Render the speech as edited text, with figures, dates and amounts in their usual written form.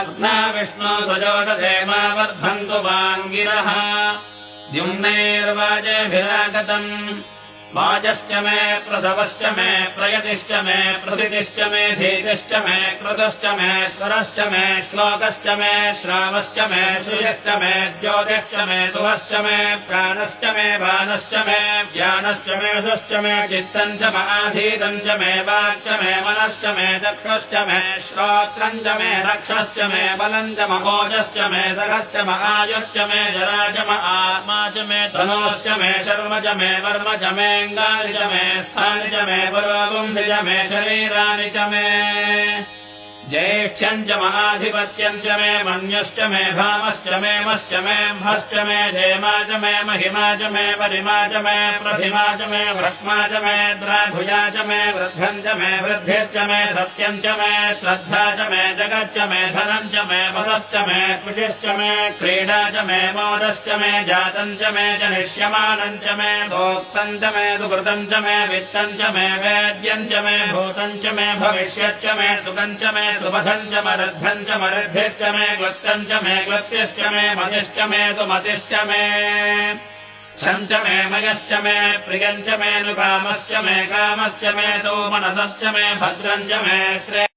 अग्ना विष्णु स्वजोषसेमा वर्धन्तु वाङ्गिरः द्युम्नैर्वाजेभिरागतम् वाजश्च मे प्रसवश्च मे प्रयतिश्च मे प्रसितिश्च मे धीतिश्च मे कृतश्च मे स्वरश्च मे श्लोकश्च मे श्रावश्च मे श्रुयश्च मे ज्योतिश्च मे सुवश्च मे प्राणश्च मे भानश्च मे ज्ञानश्च मे सुश्च मे चित्तम् च महाधीतम् च मे वाक्च मे मनश्च मे चक्षुश्च मे श्रोत्रम् च मे रक्षश्च मे बलम् च महोजश्च मे सखश्च महायुश्च मे जरा च आत्मा च मे तनोश्च मे शर्म च मे वर्म च मे ङ्गानि च मे स्थानि च मे पुरोगुंसि च मे शरीराणि च मे ज्येष्ठ्यम् च महाधिपत्यम् च मे मन्यश्च मे भामश्च मे मश्च मे म्हश्च मे धेमा च मे महिमा च मे परिमा च मे प्रथिमा च मे भ्रष्मा च मे द्राभुजा च मे वृद्धम् च मे वृद्धिश्च मे सत्यम् च मे श्रद्धा च मे जगच्च मे धनम् च मे वसश्च मे कृषिश्च मे क्रीडा च मे मोदश्च मे जातम् च मे जनिष्यमानम् च मे सोक्तम् च मे सुकृतम् च मे वित्तम् च मे वेद्यम् च मे भूतम् च मे भविष्यच्च मे सुखम् च मे सुमधम् च मरुद्धम् च मरुद्भिश्च मे क्लुप्तम् च मे क्लुप्तिश्च मे मतिश्च मे सुमतिश्च मे शम् च मे मयश्च मे प्रियम् च मे नुकामश्च मे कामश्च मे सोमनसश्च मे भद्रम् च मे श्रेयः